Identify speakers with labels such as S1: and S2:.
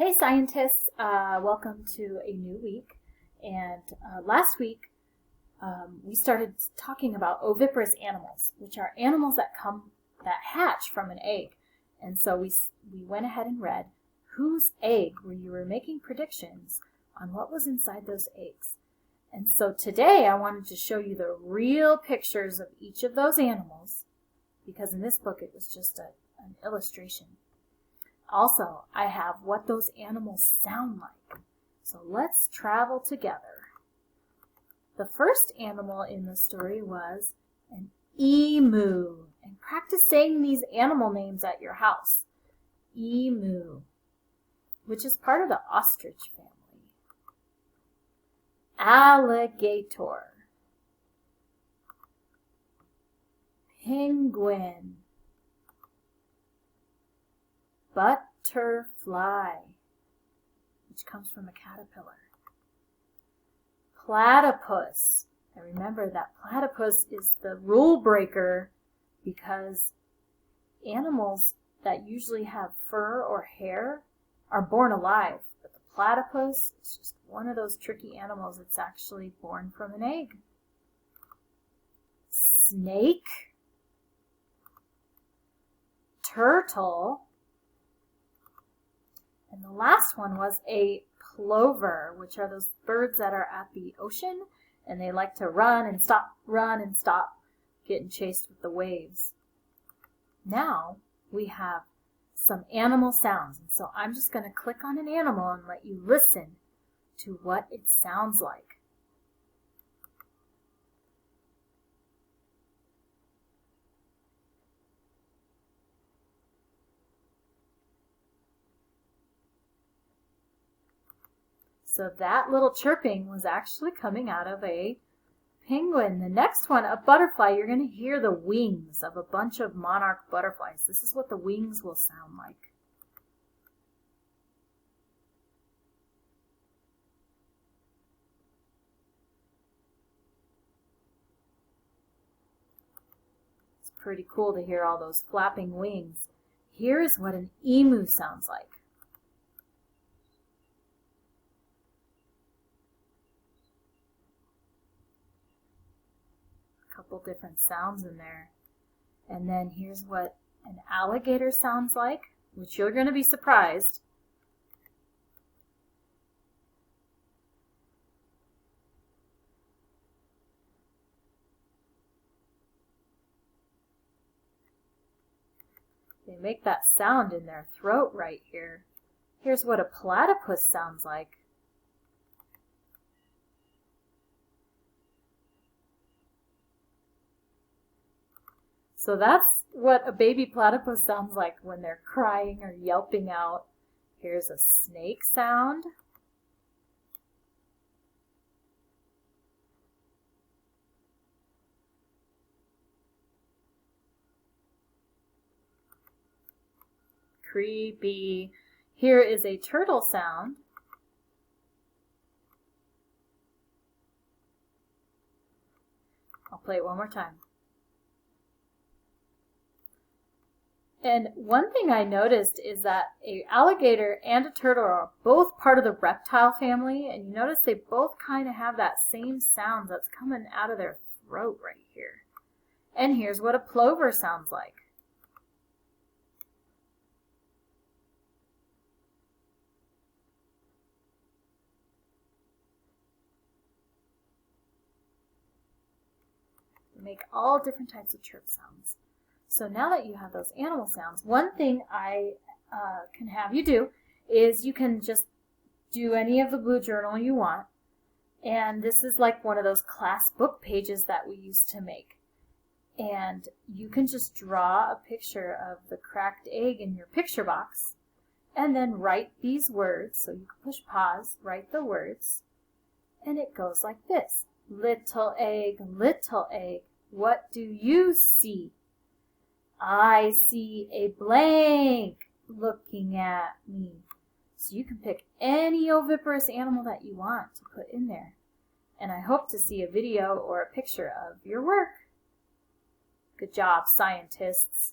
S1: Hey scientists, welcome to a new week. And last week we started talking about oviparous animals, which are animals that hatch from an egg. And so we went ahead and read whose egg were you making predictions on what was inside those eggs. And so today I wanted to show you the real pictures of each of those animals, because in this book it was just an illustration. Also, I have what those animals sound like. So let's travel together. The first animal in the story was an emu. And practice saying these animal names at your house. Emu, which is part of the ostrich family. Alligator. Penguin. Butterfly, which comes from a caterpillar. Platypus. And remember that platypus is the rule breaker, because animals that usually have fur or hair are born alive. But the platypus is just one of those tricky animals that's actually born from an egg. Snake. Turtle. And the last one was a plover, which are those birds that are at the ocean, and they like to run and stop, getting chased with the waves. Now we have some animal sounds, and so I'm just going to click on an animal and let you listen to what it sounds like. So that little chirping was actually coming out of a penguin. The next one, a butterfly, you're going to hear the wings of a bunch of monarch butterflies. This is what the wings will sound like. It's pretty cool to hear all those flapping wings. Here is what an emu sounds like. Couple different sounds in there. And then here's what an alligator sounds like, which you're going to be surprised. They make that sound in their throat right here. Here's what a platypus sounds like. So that's what a baby platypus sounds like when they're crying or yelping out. Here's a snake sound. Creepy. Here is a turtle sound. I'll play it one more time. And one thing I noticed is that an alligator and a turtle are both part of the reptile family, and you notice they both kind of have that same sound that's coming out of their throat right here. And here's what a plover sounds like. They make all different types of chirp sounds. So now that you have those animal sounds, one thing I can have you do is you can just do any of the blue journal you want. And this is like one of those class book pages that we used to make. And you can just draw a picture of the cracked egg in your picture box and then write these words. So you can push pause, write the words, and it goes like this. Little egg, what do you see? I see a blank looking at me. So you can pick any oviparous animal that you want to put in there. And I hope to see a video or a picture of your work. Good job, scientists.